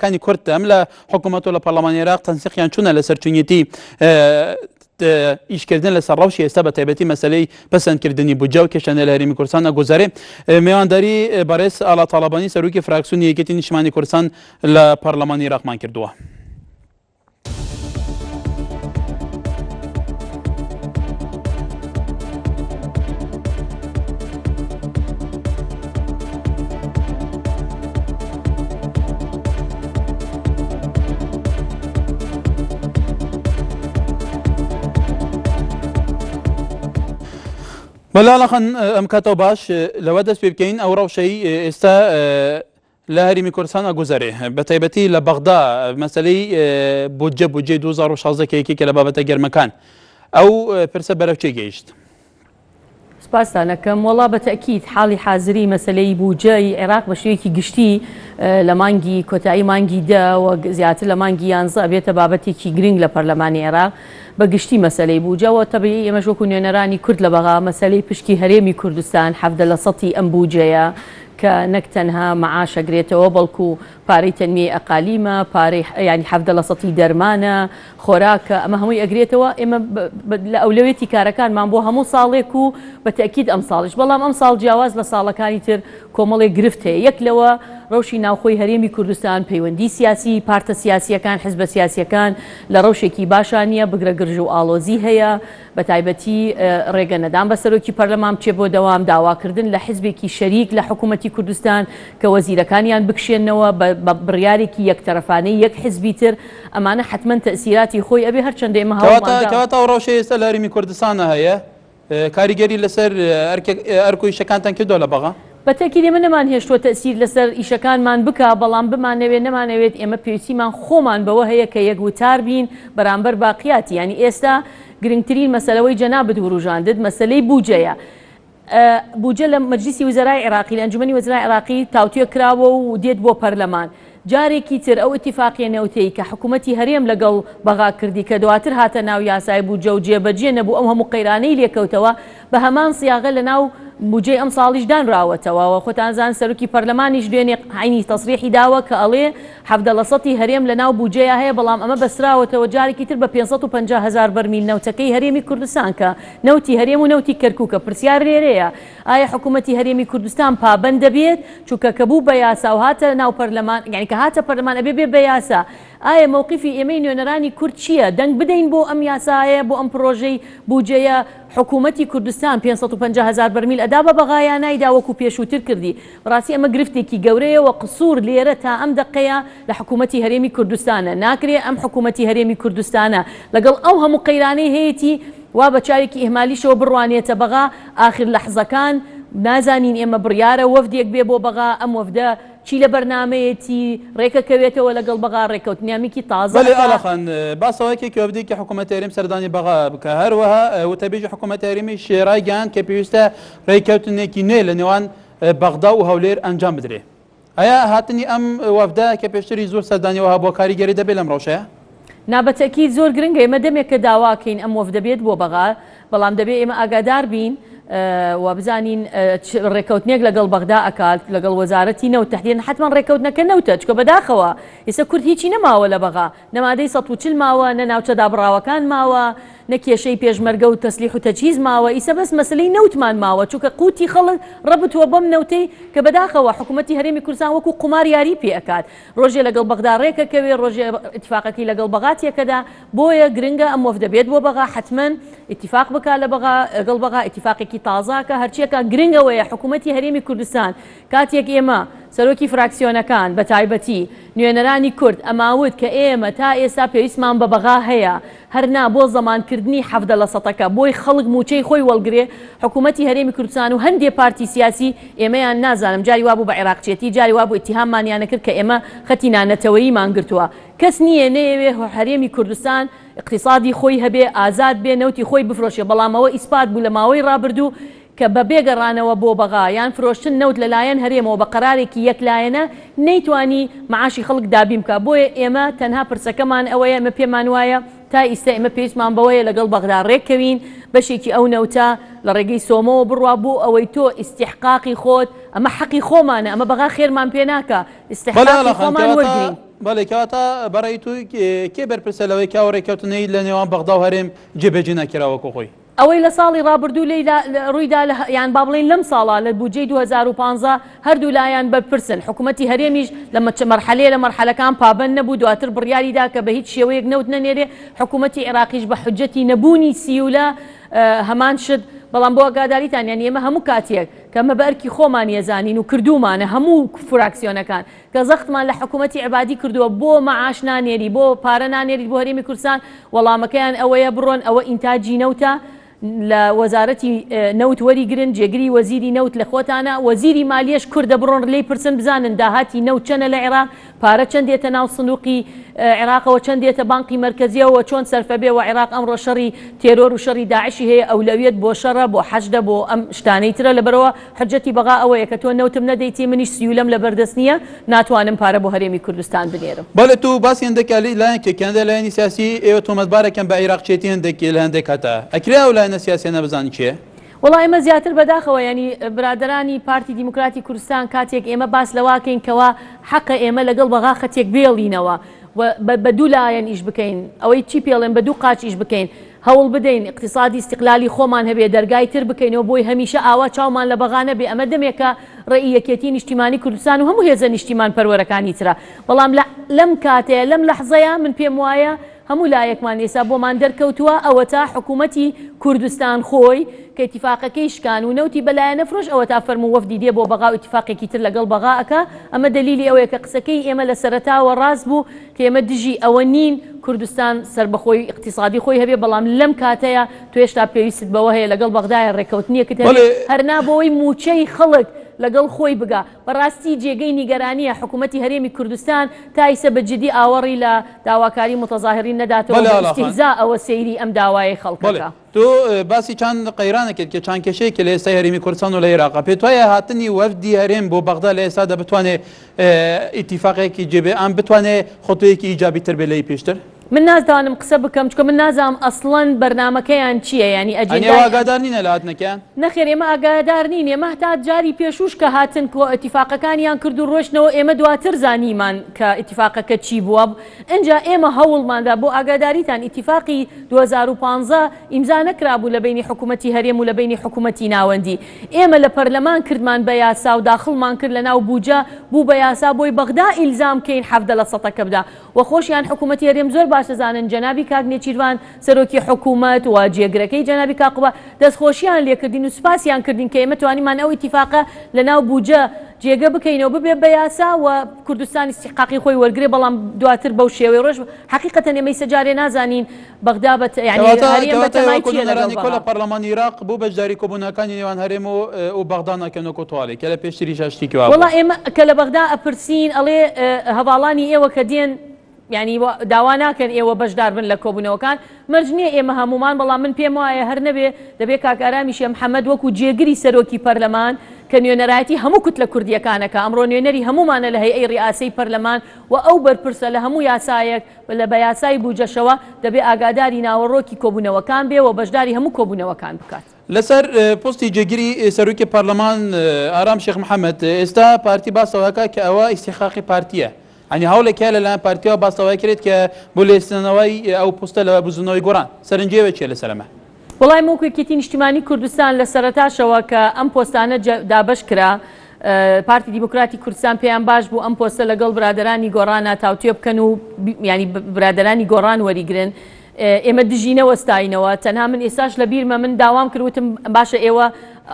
كانی کورد ئەم لە حکوومەت و لە پەرلەمانی عێراق تەنسیقیان چوونە لە سەرچوونیەتی ئیشکردن لەسەر ڕەوشی ئێستا بە تایبەتی مەسەلەی پەسەندکردنی بودجە و کێشانە لە هەرێمی کوردستان ئەگوزارێ. میوانداری بەڕێز ئاڵا تاڵابانی سەرۆکی فراکسیۆنی یەکێتی نیشتیمانی کوردستان لە پەرلەمانی عێراقمان کردووە. بەلاڵەخەن ئەم کاتەوە باش لەوە دەست پێ بکەین ئەو ڕەوشەی ئێستا لە هەرێمی کوردستان ئەگوزارێ بە تایبەتی لە بەغدا مەسەلەی بودجەی 2016 کە لە بابەتە گەرمەکان ئەو پرسە بەرەو چێ گەیشت؟ سپاسانەکەم. وەڵا بەتەکید حاڵی حازری مەسەلەی بودجەی عێراق بە شێوەیەکی گشتی لە مانگی کۆتایی مانگی دا و زیاتر لە مانگی 11 بێتە بابەتێکی گرنگ لە پەرلەمانی عێراق بە گشتی مەسەلەی بودجەوە تەبیعی ئێمەش وەکو نوێنەرانی کورد لە بەغا مەسەلەی پشکی هەرێمی کوردستان 70% ئەم بودجەیە کە نەک تەنها مەعاشەگرێتەوە بەڵکو پارەی تەنمیەی ئەقالیمە، پارەی ینی 70% دەرمانە، خۆراکە، ئەمە هەمووی ئەگرێتەوە. ئێمە لە ئەولەوێتی کارەکانمان بۆ هەموو ساڵێک و بە تەکید ئەم ساڵش، بەڵام ئەم ساڵ جیاواز لە ساڵەکانی تر کۆمەڵێک گرفت هەیە. یەک لەوە ڕەوشی ناوخۆی هەرێمی کوردستان، پەیوەندی سیاسی، پارتە سیاسیەکان، حزبە سیاسیەکان لە ڕەوشێکی باشانیە، بگرە گرژ و ئاڵۆزی هەیە، بە تایبەتی ڕێگە نەدان بە سەرۆکی پەرلەمان بچێ بۆ دەوام، داواکردن لە حزبێکی شەریک لە حکوومەتی کوردستان کە وەزیرەکانیان بکشێنەوە بە بڕیارێکی یەکتەرەفانەی یەک حزبی تر، ئەمانە حتمەن تەئسیراتی خۆی ئەبێ هەرچەندە ئێمە کەواتە ئەو ڕەوشەی ئێستا لە هەرێمی کوردستانە هەیە کاریگەری لەسەر ئەرک و ئیشەکانتان کردووە لە بەغا؟ بەتەکید ئێمە نەمان هێشتووە تەئسیر لەسەر ئیشەکانمان بکە، بەڵام بمانەوێت نەمانەوێت ئێمە پێویستیمان خۆمان بەوە هەیە کە یەکوتار بین بەرامبەر باقیاتی. ینی ئێستا گرنگترین مەسەلەوەی جەنابەت وروژاندت مەسەلەی بودجەیە. بودجە لە مەجلیسی وزەرای عێراقی لە ئەنجومەنی وەزرای عێراقی تاوتوێ کراوە و دێت بۆ پەرلەمان. جارێکی تر ئەو ئیتیفاقیە نەوتەیی کە حکوومەتی هەرێم لەگەڵ بەغا کردی کە دواتر هاتە ناو یاسای بودجە و جێبەجێ نەبوو ئەم هەموو قەیرانەی لێکەوتەوە بە هەمان سیاغە لە ناو بودجەی ئەم ساڵیش دانراوەتەوە. خۆتانزان سەرۆکی پەرلەمانیش دوێنێ عینی تەسریحی داوە کە ئەڵێ 70% هەرێم لە ناو بودجەیە هەیە، بەڵام ئەمە بەسراوەتەوە جارێکی تر بە 550,000 بەرمیل نەوتەکەی هەرێمی کوردستان کە نەوتی هەرێم و نەوتی کەرکووکە. پرسیار لێرەیە ئایا حکوومەتی هەرێمی کوردستان پابەند دەبێت چونکە کە بوو بە یاسا و هاتە ناو پەرلەمان، یعنی کە هاتە پەرلەمان ئەبێ بێ بە یاسا. ئایا مووقیفی ئێمەی نوێنەرانی کورد چییە؟ دەنگ بدەین بۆ ئەم یاسایە، بۆ ئەم پرۆژەی بودجەیە حکوومەتی کوردستان 550,000 بەرمیل ئەدا بە بەغایان نایدا وەکو پێشووتر کردی. ڕاستی ئەمە گرفتێکی گەورەیە و قسوور لێرە تا ئەم دقەیە لە حکوومەتی هەرێمی کوردستانە. ناکرێ ئەم حکوومەتی هەرێمی کوردستانە لەگەڵ ئەو هەموو قەیرانەی هەیەی وا بە چاوێکی ئیهمالیشەوە بڕوانێتە بەغا ئاخر لەحزەکان نازانین ئێمە بڕیارە وەفدێک بێ بۆ بەغا، ئەم وەفدە چی لە بەرنامەیەتی ڕێکەکەوێتەوە لەگەڵ بەغا ڕێکەوتنیامێکی تازە. بەڵێ ئاڵەخان باسەوەیەکی وەفدێکی حکوومەتی هەرێم سەردانی بەغا بکە، هەروەها وتەبێژی حکوومەتی هەرێمیش ڕایگەیاند کە پێویستە ڕێکەوتنێکی نوێ لە نێوان بەغدا و هەولێر ئەنجام بدرێ. ئایا هاتنی ئەم وەفدە کە پێشتری زۆر سەردانیەوە بۆ کاریگەری دەبێت لەم ڕەوشەیە؟ نابەتەکید زۆر گرنگە ئێمە دەمێک کە داواکەین ئەم وەفدە بێت بۆ بەغا، بەڵام دەبێت ئێمە ئاگادار بین و بزانین ڕێکەوتنێک لەگەڵ بەغدا ئەکات لەگەڵ وەزارەتی نەوت تەحدیداً حتمەن ڕێکەوتنەکە نەوتە چکە بەداخەوە ئێستا کورد هیچی نەماوە لە بەغا، نەمادەی 140 ماوە، نە ناوچە دابڕاوەکان ماوە، نە کێشەی پێشمەرگە و تەسلیح و تەجهیز ماوە، ئیسە بەس مەسلەی نەوتمان ماوە چونکە قوتی خەڵک ڕەبتووە بەم نەوتەی کە بەداخەوە حکوومەتی هەرێمی کوردستان وەکو قومار یاری پێ ئەکات. ڕۆژێ لەگەڵ بەغدا ڕێکەکەوێ، ڕۆژێ ئیتیفاقەکەی لەگەڵ بەغاتێکەدا، بۆیە گرنگە ئەم وەفدە بێت بۆ بەغا حتمەن ئیتیفاق بکات لە بەغا لەگەڵ بەغا ئیتیفاقێکی تازاکە هەرچیەکە گرنگەوەیە حکوومەتی هەرێمی کوردستان کاتێک ئێمە سەرۆکی فراکسیۆنەکان بە تایبەتی نوێنەرانی کورد ئەماوت کە ئێمە تا ئێستا پێویستمان بە بەغا هەیە هەرنا بۆ زەمانکردنی 70%، بۆی خەڵک موچەی خۆی وەڵگرێ، حکوومەتی هەرێمی کوردستان و هەندێک پارتی سیاسی ئێمەیان نازانم جاری وابوو بە عێراقچێتی، جاری وابوو ئیتیهاممانیانە کرد کە ئێمە خەتی نانەتەوەییمان گرتووە. کەس نییە نەیەوێ هەرێمی کوردستان اقتصادی خۆی هەبێ، ئازاد بێ، نەوتی خۆی بفرۆشێ، بەڵامەوە ئیسپات بوو لە ماوەی ڕابردوو کە بە بێگەڕانەوە بۆ بەغا یان فرۆشتن نەوت لەلایەن هەرێمەوە بە قەرارێکی یەکلایەنە نەیتوانی معاشی خەڵک دابین بکە. بۆیە ئێمە تەنها پرسەکەمان ئەوەیە، ئێمە پێمان وایە تا ئیستا ئێمە پێویستمان بەوەیە لەگەڵ بەغدا ڕێککەوین، بەشێکی ئەو نەوتە لە ڕێگەی سۆمەوە بڕوا بوو ئەوەی تۆ ئیستیحقاقی خۆت، ئەمە حەقی خۆمانە، ئەمە بەغا خێرمان پێ ناکە، ئیستیحقاقی خۆمان وەرگرین. بەڵێ کەواتە بەڕێی تو کێ بەرپرسە لەوەی کاوە ڕێککەوتنەی لە نێوان بەغدا و هەرێم جێبەجێ نەکراوەکو خۆی ئەوەی لە ساڵی ڕابردوو ڕوویدا یان با بڵێن لەم ساڵا لە بودجەی 2015 هەردوو لایەن بەرپرسن حکوومەتی هەرێمیش لە مەرحەلەیە لە مەرحەلەکان پابەند نەبوو دواتر بڕیاریدا کە بە هیچ شێوەیەک نەوت نەنێرێ حکوومەتی عێراقیش بە حجەتی نەبوونی سیولە هەمان شت بەڵام بۆ ئاگاداریتان یان ئێمە هەموو کاتێک کە ئەمە بە ئەرکی خۆمان ێزانین و کردومانە هەموو فراکسیۆنەکان کە زەختمان لە حکوومەتی عیبادی کردووە بۆ مەعاش نانێری بۆ پارە نانێری بۆ هەرێمی کوردستان وەڵامەکەیان ئەوەیە بڕۆن ئەوە ئینتاجی نەوتە لە وەزارەتی نەوت وەریگرن جێگری وەزیری نەوت لە خۆتانە وەزیری مالیەش کوردە بڕۆن لێی پرسن بزانن داهاتی نەوت چەنە لە عێراق پارە چەند دێتە ناو سندوقی عێراقەوە چەند دێتە بانقی مرکزیەوە چۆن سەرفەبێ و عێراق ئەمڕۆ شەڕی تێرۆر و شەڕی داعشی هەیە ئەولەویەت بۆ شەڕە بۆ حەجدە بۆ ئەم شتانەی ترە لەبەرەوە حجەتی بەغا ئەوەیە کە تۆ نەوتم نەدەیتی منیش سیولەم لە بەردەست نییە ناتوانم پارە بۆ هەرێمی کوردستان بنێرم بەڵێ تو باسی هەندێک لایەن کێکیاندە لایەنی سیاسی ئێوە تۆمەتبارێکم بە عێراقچێتی هەندێکی لە هەندێک هەتا ئەکرا ئەو لایەنە سیاسی نەبزانین چییە وڵای ئێمە زیاتر بەداخەوە ینی برادرانی پارتی دیموکراتی کوردستان کاتێک ئێمە باس لەواکەین کەوا حەقە ئێمە لەگەڵ بەغا خەتێک بێڵینەوە بە دوو لایەن ئیش بکەین ئەوەی چی پێڵێن بە دوو قاچ ئیش بکەین هەوڵ بدەین اقتصادی استقلالی خۆمان هەبێ دەرگای تر بکەینەوە بۆی هەمیشە ئاوا چاومان لە بەغانە بێ ئەمە دەمێکە ڕێی یەکێتی نیشتیمانی کوردستان و هەموو هێزە نیشتیمان پەروەرەکانی ترە بەڵام لەم کاتەیە لەم لەحزەیە من پێم وایە هەموو لایەکمان ئێستا بۆمان دەرکەوتووە ئەوە تا حکوومەتی کوردستان خۆی کە ئیتیفاقەکەی شکان و نەوتی بەلایەنە فرۆش ئەوە تا فەرموو وەفدی دێ بۆ بەغا و ئیتیفاقێکی تر لەگەڵ بەغاکە ئەمە دلیلی ئەوەیە کە قسەکەی ئێمە لە سەرەتاوە ڕاست بوو کە ئێمە دژی ئەوە نین کوردستان سربەخۆی اقتصادی خۆی هەبێ بەڵام لەم کاتەیە تو هێشتا پێویست بەوە هەیە لەگەڵ بەغدایە ڕێکەوتنیەکەت هەرنا بۆەوەی موچەی خەڵک لەگەڵ خۆی بگا بەڕاستی جێگەی نیگەرانیە حکوومەتی هەرێمی کوردستان تایسە بە جدی ئاوەڕی لە داواکاری متەظاهرین نەداتەوە استیهزا ئەوە سەیری ئەم داوای خەڵکەکە تو باسی چند قەیرانێکت کە چند کێشەیەکی لە ئێستا هەرێمی کوردستان و لە عێراق پێت وایە هاتنی وەفدی هەرێم بۆ بەغدا لە ئێستادا بتوانێت ئیتیفاقێکی جێبێ ئەم بتوانێت خۆتویەکی ئیجابی تر بێ لەی پێشتر من نازدانم قسە بکەم چکە من نازام ئەسڵەن بەرنامەکەیان چییە ینی ئەجێواگادار نینە لە هاتنەکەیان نەخێر ئێمە ئاگادار نین ئێمە هەتا جاری پێشوش کە هاتن کۆ ئەتیفاقەکانیان کرد و ڕۆشنەوە ئێمە دواتر زانیمان کە ئیتیفاقەکە چی بووە اینجا ئێمە هەوڵماندا بۆ ئاگاداریتان ئیتیفاقی 2015 ئیمزا نەکرابوو لە بینی حکوومەتی هەرێم و لە بینی حکوومەتی ناوەندی ئێمە لە پەرلەمان کردمان بە یاسا و داخڵمان کرد لە ناو بوجە بوو بە یاسا بۆی بەغدا ئیلزام کەین 17% بدا و خۆشیان حکوومەتی هەرێم زۆر باش دەزانن جەنابی کاک نێچیروان سەرۆکی حکوومەت و جێگرەکەی جەنابی کاقوبە دەستخۆشیان لێکردین و سوپاسیان کردین کە ئێمە توانیمان ئەو ئیتیفاقە لە ناو بوجە جێگە بکەینەوە ببێ بە یاسا و کوردستان استحقاقی خۆی وەرگێ بەڵام دواتر بەو شێوەی ڕۆژ حقیقەتەن ئێمەی سەجارێ نازانین بەغدا لە پەرلەمانی عێراق بوو بەشداری کۆبوونەکانی نێوان هەرێم و بەغدا ناکەنەوە کۆتواڵێ کە لە پێشتری شاشتی وڵا ئێمە کە لە بەغدا ئەپرسین ئەڵێ هەواڵانی ئێوە کە دێن ینی داوا ناکەن ئێوە بەشدار بن لە کۆبوونەوەکان مەرج نییە ئێمە هەمومان بەڵام من پێم وایە هەر نەبێ دەبێت کاکارامی شێخ محەممەد وەکو جێگری سەرۆکی پەرلەمان کە نوێنەرایەتی هەموو کوت لە کوردیەکانەکە ئەمڕۆ نوێنەری هەمومانە لە هەیئەی ڕیاسی پەرلەمان و ئەو بەرپرسە لە هەموو یاسایەک لە بە یاسای بوجەشەوە دەبێت ئاگاداری ناوەڕۆکی کۆبوونەوەکان بێ و بەشداری هەموو کۆبوونەوەکان بکات. لەسەر پستی جێگیری سەرۆکی پەرلەمان ئارام شێخ محەممەد ئێستا پارتی باسەوەکە کە ئەوە ئیستیحقاقی پارتیە ئەنی هەوڵێکە لەلایەن پارتیەوە باسەوەی کرێت کە بۆ لێستنەوەی ئەو پستە لە بزنەوەی گۆڕان سەرنجێوە چێ لەسەرمە وڵای موکوێکێتی نیشتیمانی کوردستان لە سەرەتاشەوە کە ئەم پۆستانە دابش کرا پارتی دیموکراتی کوردستان پێیان باش بوو ئەم پۆستە لەگەڵ برادرانی گۆڕانە تاوتێ بکەن و ینی برادرانی گۆڕان وەریگرن ئێمە دژینە وەستاینەوە تەنها من ئێساش لە بیرمە من داوام کردوتم باشە ئێوە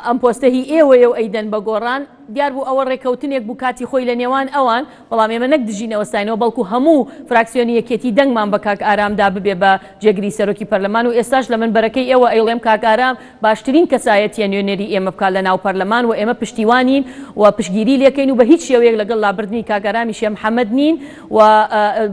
ئەم پۆستە هی ئێوەیە و ئەیدەن بە گۆڕان دیار بوو ئەوە ڕێکەوتنێک بوو کاتی خۆی لە نێوان ئەوان بەڵام ئێمە نەک دژینەوەستاینەوە بەڵکو هەموو فراکسیۆنی یەکێتی دەنگمان بە کاک ئارامدا ببێ بە جێگری سەرۆکی پەرلەمان و ئێستاش لە من بەرەکەی ئێوە ئەیڵێم کاک ئارام باشترین کەسایەتیە نوێنەری ئێمە بکات لە ناو پەرلەمان و ئێمە پشتیوانین و پشتگیری لێکەین و بە هیچ شێوەیەک لەگەڵ لابردنی کاک ئارامی شێخ محەممەد نین و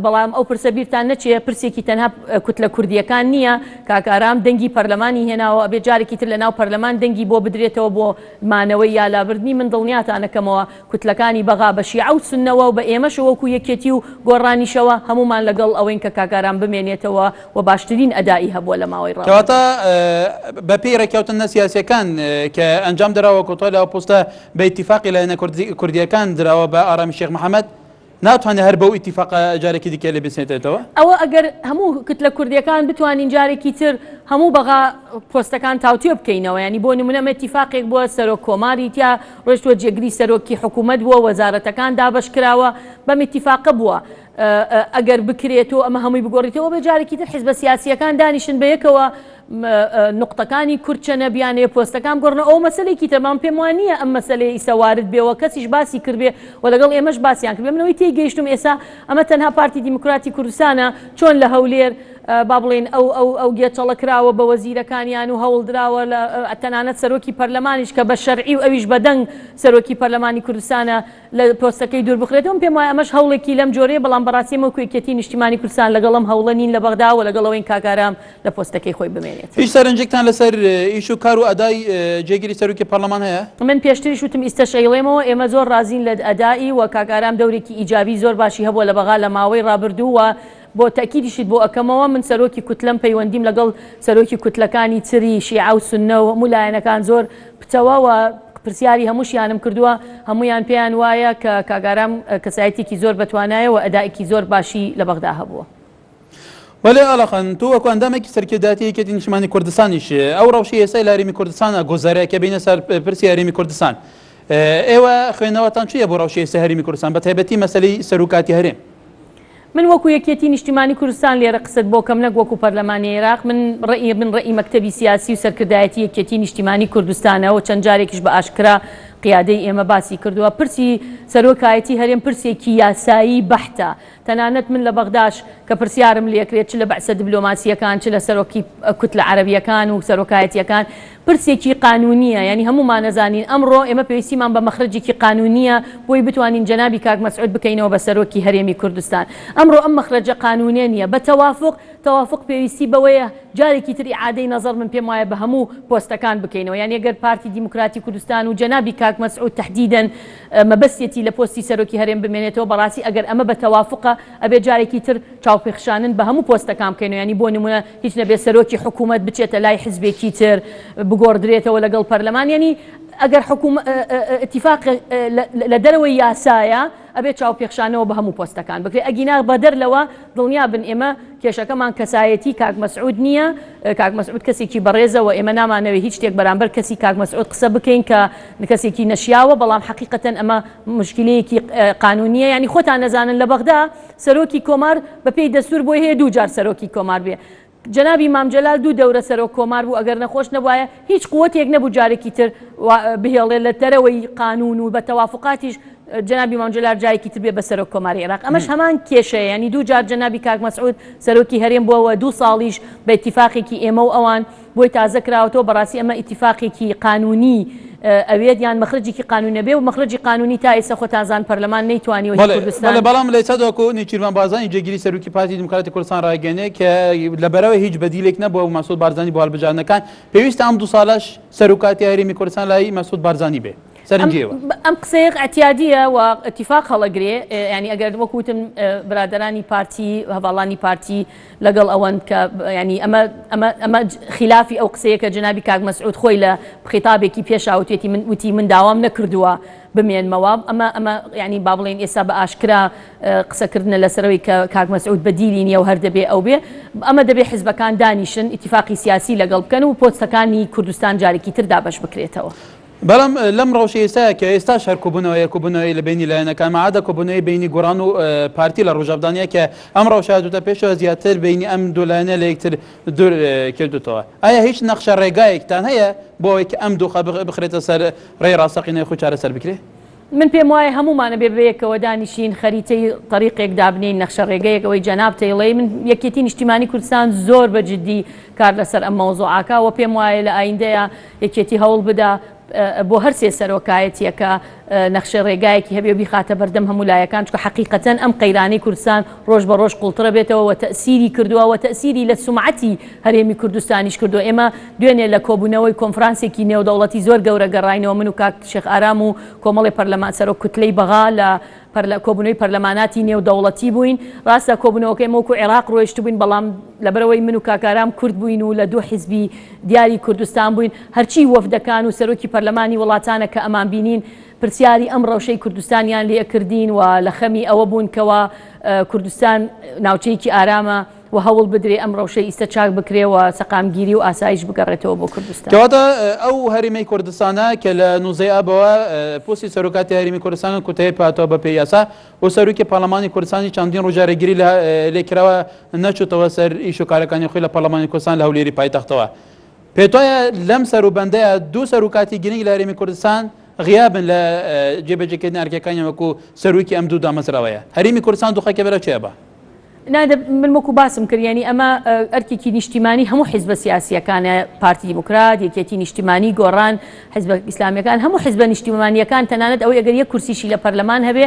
بەڵام ئەو پرسە بیرتان نەچێ پرسێکی تەنها کوت لە کوردیەکان نییە کاک ئارام دەنگی پەرلەمانی هێناوە ئەبێ جارێکی تر لە ناو پەرلەمان دەنگی بۆ بدرێتەوە بۆ مانەوەی یا لابردنی من دڵنیاتانەکەمەوە کوتلەکانی بەغا بە شیعە و سونەوە و بە ئێمەش وەکو یەکێتی و گۆڕانیشەوە هەمومان لەگەڵ ئەوەین کە کاکاران بمێنێتەوە و باشترین ئەدایی هەبووە لە ماوەی ڕاوە کەواتە بە پێی ڕێککەوتنە سیاسیەکان کە ئەنجام دراوە کۆتۆی لەوە پۆستە بە ئیتیفاقی لایەنە کوردیەکان دراوە بە ئارامی شێخ محەممەد ناتوانێت هەر بەو ئیتیفاق جارێکی دیکە لێ بسێتێتەوە ئەوە ئەگەر هەموو کتلە کوردیەکان بتوانین جارێکی تر هەموو بەغا پۆستەکان تاوتێ بکەینەوە ینی بۆ نمونە اتیفاقێک بووە سەرۆک کۆماری تیا ڕۆیشتوە جێگری سەرۆکی حکوومەت بووە وەزارەتەکان دابەش کراوە بەم اتیفاقە بووە ئەگەر بکرێتەوە ئەمە هەمووی بگۆڕیتەوە بە جارێکی تر حیزبە سیاسیەکان دانیشن بەیەکەوە نقطەکانی کورچەنە بیانەیە پۆستەکان گۆڕنە ئەو مەسلەیەکی تەمام پێم وانە ئەم مەسلەی ئیسەوارد بێەوە کەسیش باسی کردبێ و لەگەڵ ئێمەش باسییان کرد منەوەی تێگەیشتم ئێستا ئەمە تەنها پارتی دیموکراتی کوردستانە چۆن لە هەولێر با بڵێن ئەو گێچەڵەکراوە بە وەزیرەکانیان و هەوڵدراوە لە تەنانەت سەرۆکی پەرلەمانیش کە بە شەرعی و ئەویش بەدەنگ سەرۆکی پەرلەمانی کوردستانە لە پۆستەکەی دوور بخرێتەوە پێم وایە ئەمەش هەوڵێکی لەم جۆرەیە بەڵام بەڕاستی ئەمە کوێکەتی نیشتیمانی کوردستان لەگەڵم هەوڵە نین لە بەغدا و لەگەڵەوەی کاکارام لە پۆستەکەی خۆی بمێنێت هیچ سەرنجێکتان لەسەر ئیش و کار و ئەدای جێگیری سەرۆکی پەرلەمان هەیە من پێشتریش وتم ئیستەشەیڵێمەوە ئێمە زۆر رازین لە ئەدایی و کاکارام دەورێکی ئیجابی زۆر باشی هەبووە لە بەغا لە ماوەی ڕابردووە بۆ تاکیدیشت بۆ ئەەکەمەوە من سەرۆکی کوتلەم پەیوەندیم لەگەڵ سەرۆکی کوتلەکانی تری شیعە و سونە و هەموو لایەنەکان زۆر پچەوە پرسیاری هەمووشیانم کردووە هەمویان پێیان وایە کە کاگارام کەسایەتێکی زۆر بەتوانایە و ئەدایکی زۆر باشی لە بەغدا هەبووە. وەێ ئاڵەخەن تو وەکو ئەندامێکی سەرکردایەتی نیشتیمانی کوردستانیش ئەو ڕەوشی ئێسای لە هەرێمی کوردستانە گۆزارەیەکە بینە سەر پرسی هەرێمی کوردستان ئێوە خوێنەوەتان چییە بۆ ڕەوشی ئێستا هەرێمی کوردستان بە تایبەتی مەسەلەی سەرۆکاتی هەرێم من وەکو یەکێتی نیشتیمانی کوردستان لێرە قسەت بۆ کەم نەک وەکو پەرلەمانی عێراق من ڕێی مەکتەبی سیاسی و سەرکردایەتی یەکێتی نیشتیمانی کوردستانەوە چەند جارێکیش بە ئاشکرا قیادەی ئێمە باسی کردووە پرسی سەرۆکایەتی هەرێم پرسێکی یاسایی بەحتە تەنانەت من لە بەغداش کە پرسیارم لێکرێت چ لە بەعسە دیبلۆماسیەکان چ لە سەرۆکی کوتلە عەرەبیەکان و سەرۆکایەتیەکان پرسێکی قانونیە ینی هەمومان نەزانین ئەمڕۆ ئێمە پێویستیمان بە مەخرجێکی قانونیە بۆی بتوانین جەنابی کاک مەسعود بکەینەوە بە سەرۆکی هەرێمی کوردستان ئەمڕۆ ئەم مەخرجە قانونیە نییە بە تەوافق پێویستی بەوەیە جارێکی تر ئیعادەی نەزەر من پێم وایە بە هەموو پۆستەکان بکەینەوە یان ئەگەر پارتی دیموکراتی کوردستان و جەنابی کاک مەسعود تەحدیدەن مەبەستێتی لە پۆستی سەرۆکی هەرێم بمێنێتەوە بەڕاستی ئەگەر ئەمە بە تەوافقە ئەبێ جارێکی تر چاوپێخشانن بە هەموو پۆستەکان بکەینەوە ینی بۆ نمونە هیچ نەبێ سەرۆکی حکوومەت بچێتە لای حزبێکی تر بگۆڕدرێتەوە لەگەڵ پەرلەمان ینی ئەگەر اتفاق لە دەرەوەی یاسایە ئەبێت چاوپێخشانەوە بە هەموو پۆستەکان بکرێت ئەگینا بەدەر لەوە دڵنیا بن ئێمە کێشەکەمان کەسایەتی کاک مەسعود نییە کاک مەسعود کەسێکی بەڕێزەوە ئێمە نامانەوێت هیچ شتێک بەرامبەر کەسی کاک مەسعود قسە بکەین کە کەسێکی نەشیاوە بەڵام حەقیقەتەن ئەمە مشکلەیەکی قانونیە ینی خۆتان نەزانن لە بەغدا سەرۆکی کۆمار بەپێی دەستور بۆی هەیە دوو جار سەرۆکی کۆمار بێ جەنابی مامجەلال دوو دەورە سەرۆک کۆمار بوو ئەگەر نەخۆش نەبوایە هیچ قووەتێک نەبوو جارێکی تر بهێڵێ لە دەرەوەی قانون و بە تەوافقاتیش جەنابی مامجەلال جایەکی تر بێ بە سەرۆک کۆماری عێراق ئەمەش هەمان کێشەیە ینی دوو جار جەنابی کاک مەسعود سەرۆکی هەرێم بووەوە 2 ساڵیش بە ئیتیفاقێکی ئێمە و ئەوان بۆی تازە کراوەتەوە بەڕاستی ئەمە ئیتیفاقێکی قانونی ئەوێت یان مەخرجێکی قانونە بێ و مەخرجی قانونی تا ئێستا خۆتانزان پەرلەمان نەیتوانیوە کوردستان بەڵام لە سەدۆکو نیچیروان بازانی جێگیری سەرۆکی پارتی دیموکراتی کوردستان ڕاگەنێ کە لەبەرەوەی هیچ بەدیلێک نەبووە و مەسعود بارزانی بۆ هەڵبژاردنەکان پێویستە ئەم 2 ساڵەش سەرۆکاتی هەرێمی کوردستان لای مەسعود بارزانی بێ ئەم قسەیەک ئەتیادیە و ئەتیفاق هەڵەگرێ ینی ئەگەر وەکوتم برادرانی پارتی هەواڵانی پارتی لەگەڵ ئەوەن کە ینی ئەمە خلافی ئەو قسەیە کە جەنابی کاک مەسعود خۆی لە خیتابێکی پێشاوتێتی وتی من داوام نەکردووە بمێنمەوە ئەمە ینی با بڵێن ئێستا بە ئاشکرا قسەکردنە لەسەرەوەی کە کاک مەسعود بەدیلی نییە و هەر دەبێ ئەو بێ ئەمە دەبێ حیزبەکان دانیشن ئیتیفاقی سیاسی لەگەڵ بکەن و پۆستەکانی کوردستان جارێکی تر دابەش بکرێتەوە. بەڵام لەم ڕەوشە ئێستا کە ئێستا شەرکوبوونەوەی لە بینی لایەنەکان مەعادە کۆبوونەوەی بینی گۆڕان و پارتی لە ڕۆژەبدانیە کە ئەم ڕەوشە دوتە پێشەوە زیاتر بینی ئەم دوو لایەنە لە یەکتر دوور کردوتەوە ئایا هیچ نەخشە ڕێگایەکتان هەیە بۆ ئەوەی کە ئەم دووخە بخرێتە سەر ڕێی ڕاستەقینەی خۆی چارەسەر بکرێ؟ من پێم وایە هەمومانە بێ بەیەکەوە دانیشین خەریتەی طریقێک دابنین نەخشە ڕێگەیەکەوەی جەناب تەیڵەی من یەکێتی نیشتیمانی کوردستان زۆر بەجددی کار لەسەر ئەم مەوزوعاکە و پێم وایە لە ئایندەیە یەکێتی هەوڵ بدا بۆ هەر سێ سەرۆکایەتیەکە نەخشە ڕێگایەکی هەبێ و بیخاتە بەردەم هەموو لایەکان چکە حەقیقەتەن ئەم قەیرانەی کوردستان ڕۆژ بە ڕۆژ قوڵترە بێتەوە و تەئسیری کردووە و تەئسیری لە سومعەتی هەرێمی کوردستانیش کردووە ئێمە دوێنێ لە کۆبوونەوەی کۆنفرانسێکی نێودەوڵەتی زۆر گەورە گەڕاینەوە من و کاک شێخ ئارام و کۆمەڵی پەرلەمان سەرۆک کوتلەی بەغا لە کۆبوونەوەی پەرلەماناتی نێودەوڵەتی بووین ڕاستە کۆبوونەوەکەی وەکو عێراق ڕۆیشت بووین بەڵام لەبەرەوەی من و کاکارام کورد بووین و لە دوو حیزبی دیاری کوردستان بووین هەرچی وەفدەکان و سەرۆکی پەرلەمانی وڵاتانە کە ئەمان بینین پرسیاری ئەم ڕەوشەی کوردستانیان لێکردین و لە خەمی ئەوە بوون کەەوە کوردستان ناوچەیەکی ئارامە و هەوڵ بدرێ ئەم ڕەوشەی ئیسە چاک بکرێەوە سەقامگیری و ئاسایش بگەڕێتەوە بۆ کوردستان. کەواتە ئەو هەرێمەی کوردستانە کە لە 19 ئابەوە پۆستی سەرۆکاتی هەرێمی کوردستان کوتەیە پاتەوە بە پێی یاسا و سەرۆکی پارلەمانی کوردستانی چەندین ڕۆژارەگیری لێکراوە نەچوتەوە سەر ئیش و کارەکانی خۆی لە پەرلەمانی کوردستان لە هەولێری پایتەختەوە. پێت وایە لەم سەروبەندەیە دوو سەرۆکاتی گرنگ لە هەرێمی کوردستان غیابن لە جێبەجێکردنی ئەرکەکانی وەکو سەرۆکی ئەم دوو دامەزراوەیە. هەرێمی کوردستان دووخەکە بەرە چێ بە؟ نادە من وەکو باسم کردیانی ئەمە ئەرکێکی نیشتیمانی هەموو حیزبە سیاسیەکانە پارتی دیموکرات یەکێتی نیشتیمانی گۆڕان حیزبە ئیسلامیەکان هەموو حیزبە نیشتیمانیەکان تەنانەت ئەوەی ئەگەر یەک کورسیشی لە پەرلەمان هەبێ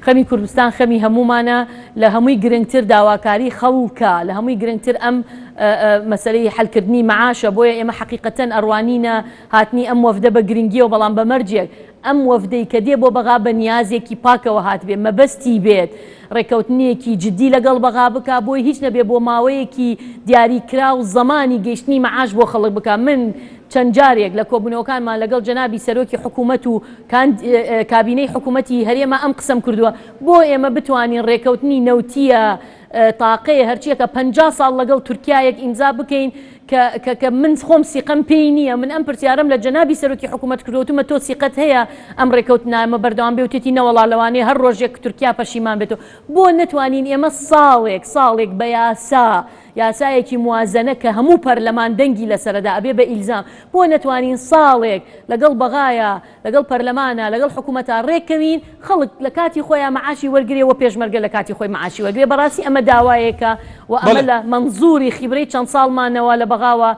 خەمی کوردستان خەمی هەمومانە لە هەمووی گرنگتر داواکاری خەڵکە لە هەمووی گرنگتر ئەم مەسەلەی حەلکردنی معاشە بۆیە ئێمە حەقیقەتەن ئەڕوانینە هاتنی ئەم وەفدە بە گرنگیەوە بەڵام بە مەرجێک ئەم وەفدەی کە دێ بۆ بەغا بە نیازێکی پاکەوە هات بێ مەبەستی بێت ڕێکەوتنیەکی جددی لەگەڵ بەغا بکە بۆی هیچ نەبێ بۆ ماوەیەکی دیاریکرا و زمانی گەیشتنی معاش بۆ خەڵک بکە. من چەند جارێک لە کۆبوونەوەکانمان لەگەڵ جەنابی سەرۆکی حکوومەت و کابینەی حکوومەتی هەرێمە ئەم قسەم کردووە بۆ ئێمە بتوانین ڕێکەوتنی نەوتیە تاقەیە هەرچیەکە 50 ساڵ لەگەڵ تورکایەک ئینجا بکەین کە من خۆم سیقەم پێی نییە. من ئەم پرسیارم لە جەنابی سەرۆکی حکوومەت کردوتمە تۆ سیقەت هەیە ئەم ڕێکەوتنامە بەردەوام بێ و تێتی نەوەڵا لەوانەیە هەر ڕۆژێک تورکیا پەشیمان بێتەوە بۆ نەتوانین ئێمە ساڵێک بە یاسایەکی موازنە کە هەموو پەرلەمان دەنگی لەسەردا ئەبێ بە ئیلزام بۆ نەتوانین ساڵێک لەگەڵ بەغایە لەگەڵ پەرلەمانە لەگەڵ حکوومەتە ڕێکەوین خەڵک لە کاتی خۆیان معاشی وەرگێ و پێشمەرگە لە کاتی خۆی معاشی وەرگێ. بەڕاستی ئەمە داوایەکە و ئەمە لە منزوری خیبرەی چەند ساڵمانەوە لە بەغاوە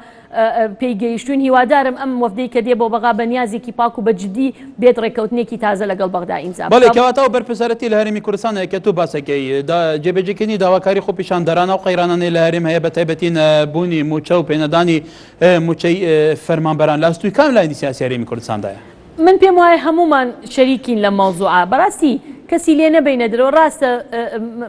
پێی گەیشتون. هیوادارم ئەم وەفدەی کە دێ بۆ بەغا بە نیازێکی پاک و بەجددی بێت ڕێکەوتنێکی تازە لەگەڵ بەغدا ئینجا. بەڵێ کەواتەوە بەرپرسەرەتی لە هەرێمی کوردستانە کە تو باسەکەی جێبەجێکردنی داواکاری خۆ پیشاندەرانە و قەیرانانەی لە هەرێم هەیە بە تایبەتی بوونی موچە و پێنەدانی موچەی فەرمانبەران لە ئەستوی کام لایەنی سیاسی هەرێمی کوردستاندایە؟ من پێم وایە هەمومان شەریکین لە مەوزوعە. بەڕاستی کەسی لێ نەبینە درەوە ڕاستە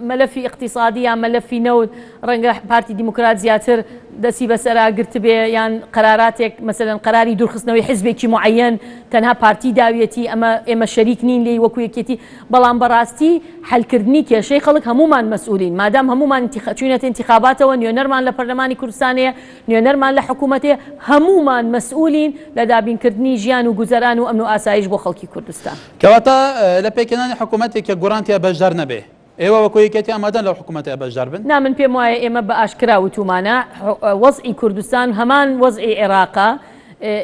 مەلەفی اقتصادی یان مەلەفی نەوت ڕەنگە پارتی دیموکرات زیاتر دەستی بەسەرا گرت بێ یان قەراراتێک مەسەلەن قەراری دوورخستنەوەی حیزبێکی معەیەن تەنها پارتی داویەتی ئێمە شەریک نین لێی وەکو یەکێتی بەڵام بەڕاستی حەلکردنی کێشەی خەڵک هەمومان مەسئولین مادام هەمومان چوونەتە انتخاباتەوە نوێنەرمان لە پەرلەمانی کوردستانەیە نوێنەرمان لە حکوومەتێ هەمومان مەسئولین لە دابینکردنی ژیان و گوزەران و ئەمن و ئاسایش بۆ خەڵکی کوردستان. کەواتە لە پێکەنانی حکوومەتێک کە گۆڕانتیە بەشدار نەبێ ئێوە وەکو یەکێتی ئامادەن لەو حکوومەتە بەشدار بن؟ نا من پێم وایە ئێمە بە ئاشکرا وتومانە وەزعی کوردستان هەمان وەزعی عێراقا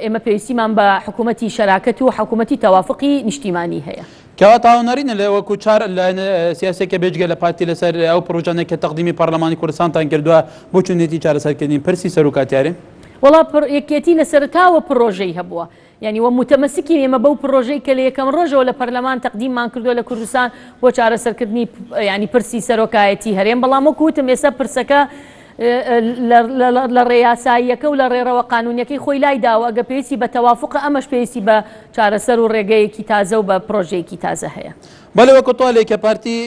ئێمە پێویستیمان بە حکوومەتی شەراکەت و حکوومەتی تەوافقی نیشتیمانی هەیە. کەواتە هاونەرینە لە وەکو چار لە سیاسێکە بێجگە لە پارتی لەسەر ئەو پرۆژانێک کە تەقدیمی پەرلەمانی کوردستانتان کردووە بۆ چونێتی چارەسەرکردنی پرسی سەرۆکاتیارێ؟ وڵا یەکێتی لە سەرتاوە پرۆژەی هەبووە یعنی وە متەمەسکی ئێمە بەو پرۆژەی کە لە یەکەم ڕۆژەوە لە پەرلەمان تەقدیممان کردووە لە کوردستان بۆ چارەسەرکردنی ینی پرسی سەرۆکایەتی هەرێم بەڵام وەکو وتم ئێستا پرسەکە لە ڕێیاساییەکە و لە ڕێڕەوە قانونیەکەی خۆی لای داوە ئەگە پێویستی بە تەوافق ئەمەش پێویستی بە چارەسەر و ڕێگەیەکی تازە و بە پرۆژەیەکی تازە هەیە. بەڵێ وەکو تۆڵێک کە پارتی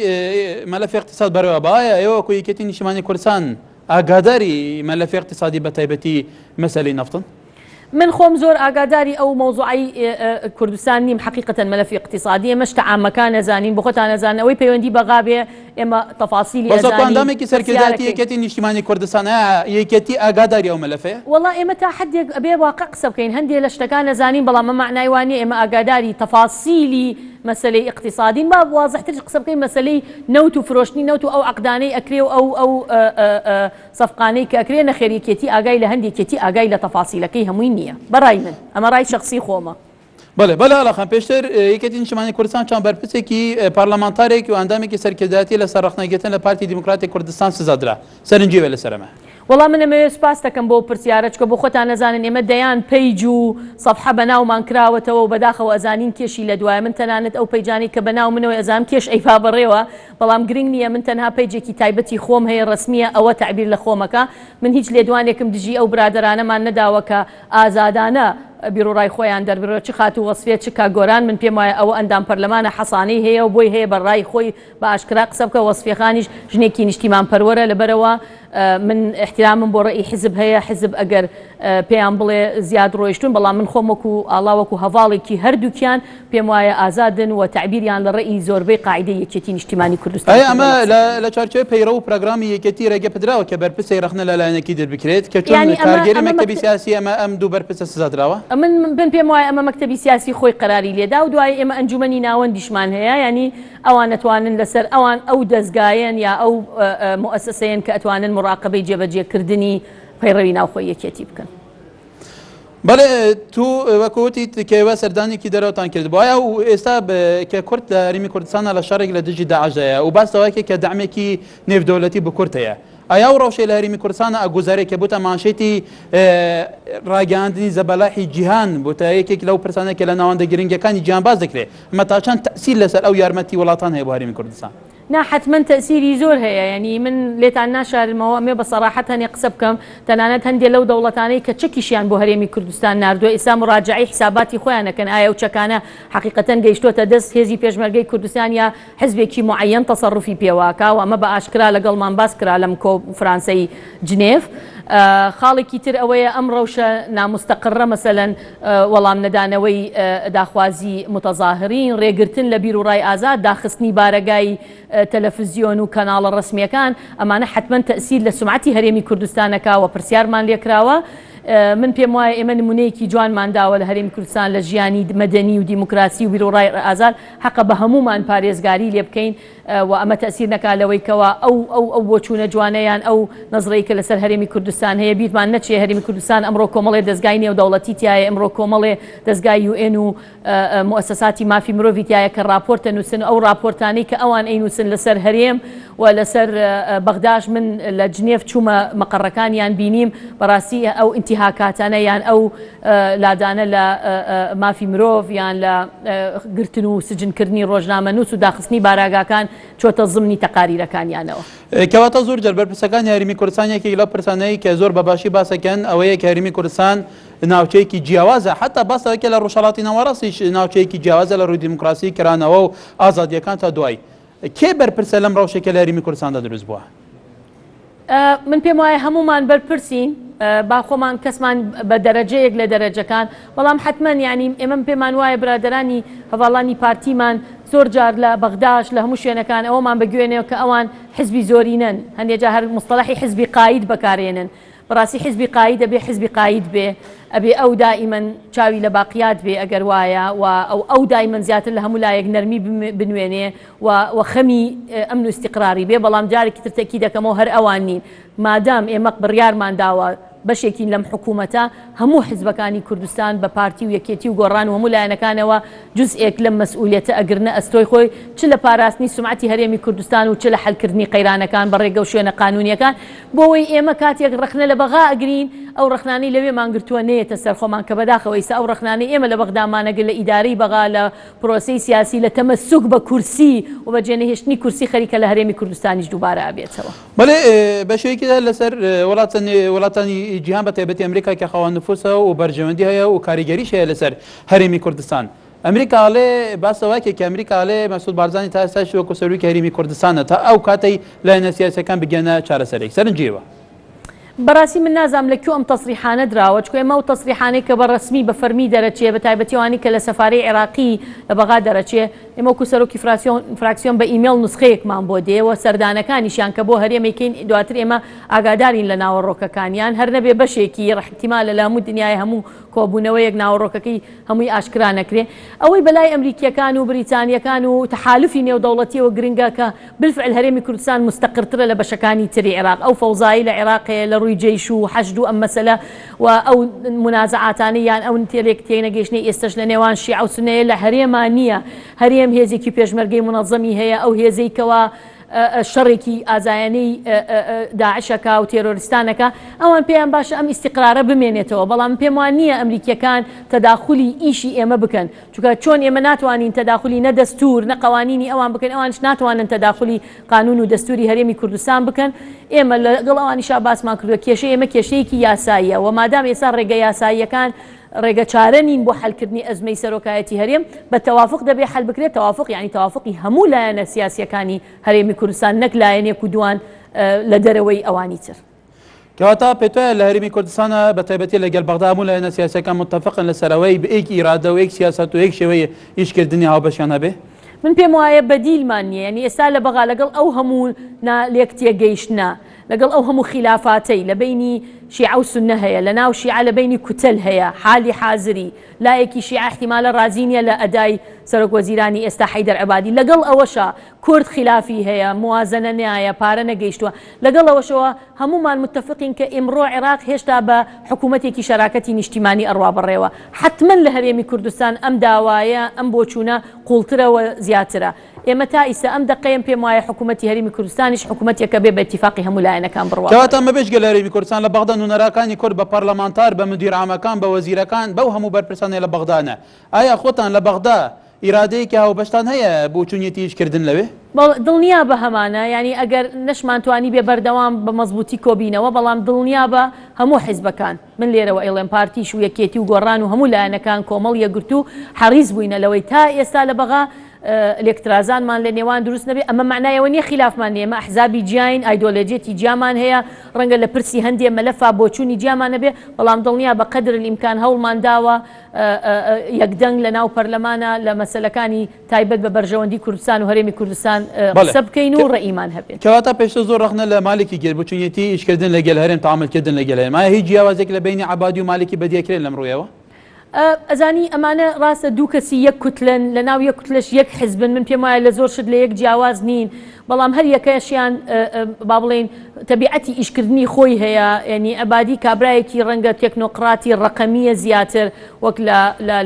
مەلەفی اقتصاد بەرەوە باە ئێوە وەکو یەکێتی نیشتیمانی کوردستان ئاگاداری مەلەفی اقتصادی بە تایبەتی مەسەلەی نەفتن؟ من خۆم زۆر ئاگاداری ئەو مۆزوعی کوردستان نیم حقیقەتەن مەلەفی اقتصادی ئێمە شتە عامەکان نەزانین بۆ خۆتان نەزانن ئەوەی پەیوەندی بەغا بێ ئێمە تەفاسیلی ئەندامێکی سەرکردایەتی یەکێتی نیشتیمانی کوردستانە یەکێتی ئاگاداری ئەو مەلەفەیە؟ وەڵا ئێمە تا حدێک ئەبێ واقع قسە بکەین هەندێک لە شتەکان نەزانین بەڵام ئەمە معنای وانە ئێمە ئاگاداری تەفاسیلی مەسەلەی اقتصادین با وازحتر قسە بکەین مەسەلەی نەوت و فرۆشتنی نەوت و ئەو عەقدانەی ئەکرێ و ئەو سەفقانەی کە ئەکرێ نەخێریەکێتی ئاگای لە هەندێکێتی ئاگای لە تەفاسیلەکەی هەمووی نییە بەڕای من ئەمە ڕای شخصی خۆمە. بەڵێ ئاڵاخان پێشتر یەکێتی نیشتیمانی کوردستان چەند بەرپرسێکی پارلەمانتارێکی و ئەندامێکی سەرکردایەتی لەسەر ڕەخنەگرتن لە پارتی دیموکراتی کوردستان سزادرا سەرنجیوە لەسەرەمە. وەڵام من ئەمەوێ سپاس دەکەم بۆ پرسیارە چکە بۆ خۆتان نەزانن ئێمە دەیان پەیج و سەفحە بەناومان کراوەتەوە و بەداخەوە ئەزانین کێشی لە دوایە من تەنانەت ئەو پەیجانی کە بەناو منەوە ئەزانم کێش ئەیفا بەڕێوە بەڵام گرنگ نییە من تەنها پەیجێکی تایبەتی خۆم هەیە ڕسمیە ئەوە تعبیر لە خۆمەکە من هیچ لێدوانێکم دژی ئەو برادرانەمان نەداوە کە ئازادانە بیرۆڕای خۆیان دەربڕە چ خات و وەسفێت چ کاگۆران من پێم وایە ئەوە ئەندام پەرلەمانە حەسانەی هەیە و بۆی هەیە بەڕای خۆی بە ئاشکرا قسە بکە وەسفێخانیش ژنێکی نیشتیمان پەروەرە لەبەرەوە من احترامم بۆ ڕێی حزب هەیە حزب ئەگەر پێیان بڵێ زیاد ڕۆیشتون بەڵام من خۆم وەکو ئاڵاوەکو هەواڵێکی هەردووکیان پێم وایە ئازادن و تعبیریان لە ڕێی زۆربەی قاعدەی یەکێتی نیشتیمانی کوردستان ئەمە لە چارچێ پەیڕە و پرۆگرامی یەکێتی ڕێگە پدراوە کە بەرپرسەی رەخنە لەلایەنێکی دەربکرێت کە چۆن کارگەری مەکتەبی سیاسی ئەمە ئەم دوو بەرپرسە سزادراوە من پێم وایە ئەمە مەکتەبی سیاسی خۆی قەراری لێدا و دوای ئێمە ئەنجومەنی ناوەندیشمان هەیە ینی ئەوان نەتوانن لەسەر ئەوان ئەو دەستگایەن یا ئەو مؤسسەیەن کە ئەتوانن مڕاقبەی جێبەجێکردنی پەیڕەوی ناوخۆی یەکێتی بکەن. بەڵێ تو وەکوتی کێوە سەردانێکی دەرەوتان کرد بۆایە و ئێستا کە کورد لە هەرێمی کوردستانە لە شەڕێک لە دژی داعشەیە و باستەوەیەکێک کە دامێکی نێودەوڵەتی بە کورتەیە ئایا و ڕەوشەی لە هەرێمی کوردستانە ئەگوزارێکە بوتە مانشێتی ڕاگەاندنی زەبەلاحی جیهان بوتە یەکێک لەو پرسانێکە لە ناوەندە گرنگەکانی جیهان باز دەکرێت ئەمە تا چەند تەئسیر لەسەر ئەو یارمەتی وڵاتان هەیە بۆ هەرێمی کوردستان؟ نا حتما تأثيري زۆر هەیە ینی من لێتان ناشارمەوە ئەمێ بە سەراحەت هەنێ قسە بکەم تەنانەت هەندێک لەو دەوڵەتانەی کە چەکیشیان بۆ هەرێمی کوردستان ناردووە ئێستا مراجعەی حساباتی خۆیانەکەن ئایا ئەو چەکانە حقیقەتەن گەیشتوتە دەست هێزی پێشمەرگەی کوردستان یا حزبێکی معەیەن تەسەڕوفی پێواکە و ئەمە بە ئاشکرا لەگەڵمان باس کرا لەم کۆنفرانسەی جنێف. خاڵێکی تر ئەوەیە ئەم ڕەوشە نامستەقڕە مەسەلەن وەڵام نەدانەوەی داخوازی متەظاهرین ڕێگرتن لە بیر و ڕای ئازاد داخستنی بارەگای تەلەڤیزیۆن و کەناڵە ڕسمیەکان ئەمانە حتمما تەئسیر لە سومعەتی هەرێمی کوردستانەکە و پرسیارمان لێکراوە. من پێم وایە ئێمە نمونەیەکی جوانمانداوە لە هەرێمی کوردستان لە ژیانی مەدەنی و دیموکراسی و بیر و ڕای ئازاد حەقە بە هەمومان پارێزگاری لێ بکەین و ئەمە تەئسیر نەکا لەوەیکەوە ئەو بۆچوونە جوانەیان ئەو نەزڕەی کە لەسەر هەرێمی کوردستان هەیە بیرمان نەچێ هەرێمی کوردستان ئەمڕۆ کۆمەڵێ دەستگای نێودەوڵەتی تایە ئەمڕۆ کۆمەڵێ دەستگای UN و مؤسساتی مافی مرۆڤی تایە کە راپۆرتە نووسن ئەو راپۆرتانەی کە ئەوان ئەینووسن لەسەر هەرێم و لەسەر بەغداش من لە جنێف چوومە مەقەڕەکانیان بینیم بەڕاستی ئەو ئینتیهاکاتانە یان ئەو لادانە لە مافی مرۆڤ یان لە گرتن و سجنکردنی ڕۆژنامە نووس و داخستنی باراگاکان چۆتە زمنی تەقاریرەکانیانەوە. کەواتە زۆر جار بەرپرسەکانی هەرێمی کوردستان یەکێک لەو پرسانەی کە زۆر بەباشی باسەکەن ئەوەیە کە هەرێمی کوردستان ناوچەیەکی جیاوازە حتا باسەوەکە لە ڕۆژهەڵاتی ناوەڕاستیش ناوچەیەکی جیاوازە لە ڕووی دیموکراسی کەرانەوە و ئازادیەکان تا دوای کێ بەرپرسە لەم ڕەوشێکە لە هەرێمی کوردستاندا دروست بووە؟ من پێم وایە هەمومان بەرپرسین با خۆمان کەسمان بە دەرەجەیەک لە دەرەجەکان بەڵام حتمما ینی ئێمە پێمان وایە برادەرانی هەواڵانی پارتیمان زۆر جار لە بەغداش لە هەموو شوێنەکان ئەوەمان بگوێنەوە کە ئەوان حزبی زۆرینەن هەندێک جار هەر مصطلحی حزبی قاید بەکارێنن بەڕاستی حزبی قاید دەبێ حزبی قاید بێ ئەبێ ئەو دائیمەن چاوی لە باقیات بێ ئەگەر وایە و ئەو دائیمەن زیاتر لە هەموو لایەک نەرمی بنوێنێ و خەمی ئەمن و استیقراری بێ بەڵام جارێکی تر تەکی دەکەمەوە هەر ئەوان نین مادام ئێمە بڕیارمان داوە بەشێکی لەم حکوومەتە هەموو حزبەکانی کوردستان بە پارتی و یەکێتی و گۆڕان و هەموو لایەنەکانەوە جزئێک لەم مەسئولیەتە ئەگرنە ئەستۆی خۆی چ لە پاراستنی سومعەتی هەرێمی کوردستان و چ لە حەلکردنی قەیرانەکان بە ڕێگە و شوێنە قانونیەکان بۆەوەی ئێمە کاتێک ڕخنە لە بەغا ئەگرین ئەو ڕخنانەی لەوێمان گرتووە نەیەتە سەرخۆمان کە بەداخەوە ئێستا ئەو ڕخنانەی ئێمە لە بەغدامانەگەر لە ئیدارەی بەغا لە پرۆسەی سیاسی لە تەمەسوک بە کورسی و بە جێنەهێشتنی کورسی خەریکە لە هەرێمی کوردستانیش دووبارە ئابێتەوە. بەڵێ بەشێکیدا لەسەر وڵاتانی جیهان بە تایبەتی ئەمریکا کە خاوەن نفوسە و بەرژەوەندی هەیە و کاریگەریش هەیە لەسەر هەرێمی کوردستان ئەمریکاڵێ باسەوەکێک کە ئەمریکاڵێ مەسعود بارزانی تا ئێستاش وەکو سەرۆکی هەرێمی کوردستانە تا ئەو کاتەی لایەنە سیاسیەکان بگەنە چارەسەرێک سەرنجیەوە. بەڕاستی من نازام لە کوێ ئەم تەسریحانە دراوە چکە ئێمە و تەسریحانەی کە بە ڕسمی بە فەرمی دەرەچێ بە تایبەتیوانی کە لە سەفارەی عێراقی لە بەغا دەرەچێ ئێمە وەکو سەرۆکی فراکسیۆن بە ئیمێل نوسخەیەکمان بۆ دێوە سەردانەکانیشیان کە بۆ هەرێمێکین دواتر ئێمە ئاگادارین لە ناوەڕۆکەکانیان هەر نەبێ بەشێکی ڕحتیمالە لە هەموو دنیای هەموو کۆبوونەوەیەک ناوەڕۆکەکەی هەمووی ئاشکرا نەکرێ ئەوەی بەلای ئەمریکیەکان و بریتانیەکان و تەحالفی نێودەوڵەتیەوە گرنگە کە بالفعل هەرێمی کوردستان مستەقرترە لە بەشەکانی تری عێراق ئەو فەوزایی لە عێراقەیە لە ڕووی جەیش و حەشد و ئەم مەسەلە و ئەو منازعاتانە یان ئەو تێنەگەیشتنی ئێستش لە نێوان شیعە و سونەیە لە هەرێمان نییە هەرێم هێزێکی پێشمەرگەی منەظەمی هەیە ئەو هێزەیکەوە شەڕێکی ئازایانەی داعشەکە و تێرۆریستانەکە ئەوان پێیان باشە ئەم ئیستیقرارە بمێنێتەوە بەڵام پێم وان نییە ئەمریکیەکان تەداخلی ئیشی ئێمە بکەن چونکە چۆن ئێمە ناتوانین تەداخلی نە دەستور نە قەوانینی ئەوان بکەن ئەوانش ناتوانن تەداخلی قانون و دەستوری هەرێمی کوردستان بکەن ئێمە لەگەڵ ئەوانیشا باسمان کردووە کێشەی ئێمە کێشەیەکی یاساییە و مادام ئێستا ڕێگە یاساییەکان ڕێگە چارە نین بۆ حەلکردنی ئەزمەی سەرۆکایەتی هەرێم بە تەوافق دەبێ حەل بکرێت تەوافق یعنی تەوافقی هەموو لایەنە سیاسیەکانی هەرێمی کوردستان نەک لایەنێک و دوان لە دەرەوەی ئەوانی تر. کەواتە پێ وایە لە هەرێمی کوردستانە بە تایبەتی لەگەڵ بەغدا هەموو لایەنە سیاسەکان متتەفقن لەسەرەوەی بەیەک ئیرادە و یەک سیاست و یەک شێوەیە ئیشکردنی هاوبەشیان هەبێ؟ من پێم وایە بەدیلمان نییە، ینی ئێستا لە بەغا لەگەڵ ئەو هەموو لێکتیە گەیشتنا لەگەڵ ئەو هەموو خلافاتەی لە بینی شیعە و سونە هەیە، لە ناو شیعە لە بینی کوتەل هەیە، حالی حازری لایەکی شیعە احتیمالە ڕازی نیە لە ئەدای سەرۆک وەزیرانی ئێستا حەیدەر عەبادی، لەگەڵ ئەوەشە کورد خلافی هەیە، موازنە نایە، پارە نەگەیشتووە، لەگەڵ ئەوەشەوە هەمومان متفقین کە ئێمڕۆ عێراق هێشتا بە حکوومەتێکی شەراکەتی نیشتیمانی ئەڕوا بڕێوە، حتمما لە هەرێمی کوردستان ئەم داوایە ئەم بۆچوونە قوڵترەوە زیاترە. ئێمە تا ئیستا ئەم دقەیەم پێم وایە حکوومەتی هەرێمی کوردستانیش حکوومەتێکە بێ بە اتفاقی هەموو لایەنەکان بڕوا. کەواتە مەبێژ گە لە هەرێمی کوردستان لە بەغدا نونەرەکانی کورد بە پەرلەمانتار بە مدیر عامەکان بە وەزیرەکان بەو هەموو بەرپرسانێ لە بەغدانە، ئایا خۆتان لە بەغدا ئیرادەیەکی هاوبەشتان هەیە بۆ چوونیەتی ئیشکردن لەوێ؟ دڵنیا بە هەمانە، ینی ئەگەر نەشمانتوانی بێ بەردەوام بە مەزبوطی کۆبینەوە، بەڵام دڵنیا بە هەموو حیزبەکان من لێرەوە ئێڵێم پارتیش و یەکێتی و گۆڕان و هەموو لایەنەکان کۆمەڵ یەکگرتو حەریز بووینە لەوەی تا ئێستا لە بەغا لێکترازانمان لە نێوان دروست نەبێ، ئەمە معنایەوە نییە خلافمان نیە، ئەمە ئەحزابی جیاین ئایدۆلۆجێتی جیامان هەیە، ڕەنگە لە پرسی هەندێ مەلەفا بۆچوونی جیامان نەبێ، بەڵام دڵنیا بە قەدر الئیمکان هەوڵمان داوە یەکدەنگ لە ناو پەرلەمانە لە مەسەلەکانی تایبەت بە بەرژەوەندی کوردستان و هەرێمی کوردستان قسە بکەین و ڕێئیمان هەبێت. کەواتە پێشتر زۆر ڕەخنە لە مالێکی گەر بۆچوونیەتی ئیشکردن لەگەڵ هەرێم تەعاملکردن لەگەڵ هەرێم، ئایا هیچ جیاوازێک لە بینی عەبادی و مالێکی بەدیەکرێن لەم ڕوویەوە؟ ئەزانی ئەمانە ڕاستە دوو کەسی یەک کوتلن، لە ناو یەک کوتلش یەک حزبن، من پێم وایە لە زۆر شت لە یەک جیاواز نین، بەڵام هەر یەکەشیان با بڵێن تەبیعەتی ئیشکردنی خۆی هەیە، ینی ئەبادی کابرایەکی ڕەنگە تێکنۆقراتی ڕقەمیە زیاتر وەک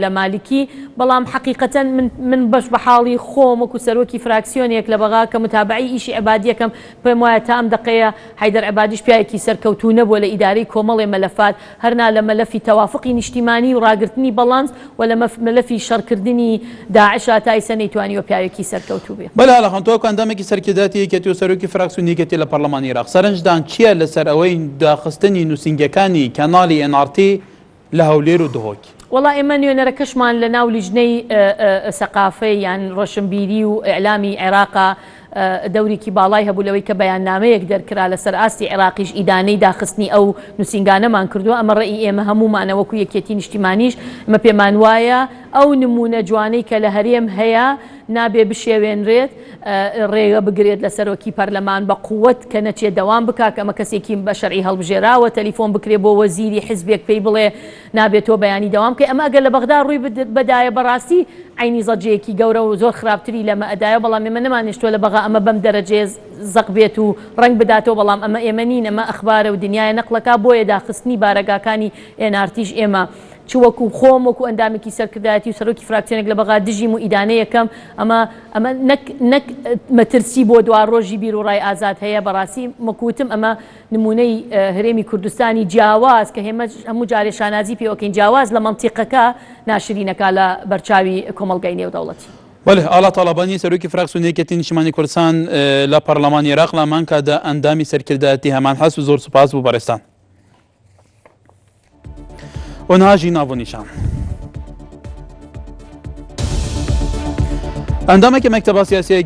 لە مالکی، بەڵام حقیقەتەن من بەش بە حاڵی خۆم وەکو سەرۆکی فراکسیۆنێک لە بەغا کە متابعی ئیشی عەبادیەکەم پێم وایە تا ئەم دقەیە حەیدەر عەبادیش پیاوێکی سەرکەوتوو نەبووە لە ئیدارەی کۆمەڵێ مەلەفات، هەرنا لە مەلەفی تەوافقی نیشتیمانی و ڕاگررتنی بەڵانس و لە مەلەفی شەڕکردنی داعشا تا ئیسە نەیتوانیوە پیاوێکی سەرکەوتوو بێ. بەڵێ هەڵەخەن ئەندامێکی سەرکرداتی یەکێتی و سەرۆکی فراکسیۆن یەکێتی لە پەرلەمانی عێراق سەرنجدان چییە لەسەر ئەوەی داخستنی نووسینگەکانی کەناڵی NRT لە هەولێر و دهۆک؟ وڵا ئێمە نوێنەرەکەشمان لە ناو لیژنەی سەقافەی یان ڕۆشنبیری و ئیعلامی عێراقا دەورێکی باڵای هەبوو لەوەی کە بەیاننامەیەک دەرکرا لەسەر ئاستی عێراقیش ئیدانەی داخستنی ئەو نووسینگانەمان کردووە، ئەمە ڕێی ئێمە هەموومانە وەکو یەکێتی نیشتیمانیش ئەمە پێمان وایە ئەو نمونە جوانەی کە لە هەرێم هەیە نابێ بشێوێنرێت، ڕێگە بگرێت لە سەرۆکی پەرلەمان بە قووەت کە نەچێت دەوام بکا کە ئەمە کەسێکی بە شەرعی هەڵبژێراوە، تەلیفۆن بکرێ بۆ وەزیری حیزبێک پێی بڵێ نابێت تۆ بەیانی دەوام بکەی، ئەمە ئەگەر لە بەغدا ڕووی بدایە بەڕاستی عینی زەجەیەکی گەورە و زۆر خراپتری لەمە ئەدایە، بەڵام ئێمە نەمانێشتووە لە بەغا ئەمە بەم دەرەجێ زەق بێت و ڕنگ بداتەوە، بەڵام ئەمە ئێمە نین، ئەمە ئەخبارە و دنیای نەقلەکە، بۆیە داخستنی بارەگاکانی NRTش ئێمە چ وەکو خۆم وەکو ئەندامێکی سەرکردایەتی و سەرۆکی فراکسیۆنێک لە بەغا دژیم و ئیدانەیەکەم، ئەمە نەک مەترسی بۆ دوا ڕۆژی بیر و ڕای ئازاد هەیە، بەڕاستی مەکوتم ئەمە نمونەی هەرێمی کوردستانی جیاواز کە هەموو جارێ شانازی پێوەکەین جیاواز لە مەنتیقەکە ناشرینەکە لە بەرچاوی کۆمەڵگەی نێودەوڵەتی. بەڵێ ئاڵا تاڵابانی سەرۆکی فراکسیۆن یەکێتی نیشتیمانی کوردستان لە پەرلەمانی عێراق لە مانکادا ئەندامی سەرکردایەتی هەمان حەس و زۆر سوپاس بوو بەڕێستان. ونهاجي نابو نشان عندما كمكتب سياسي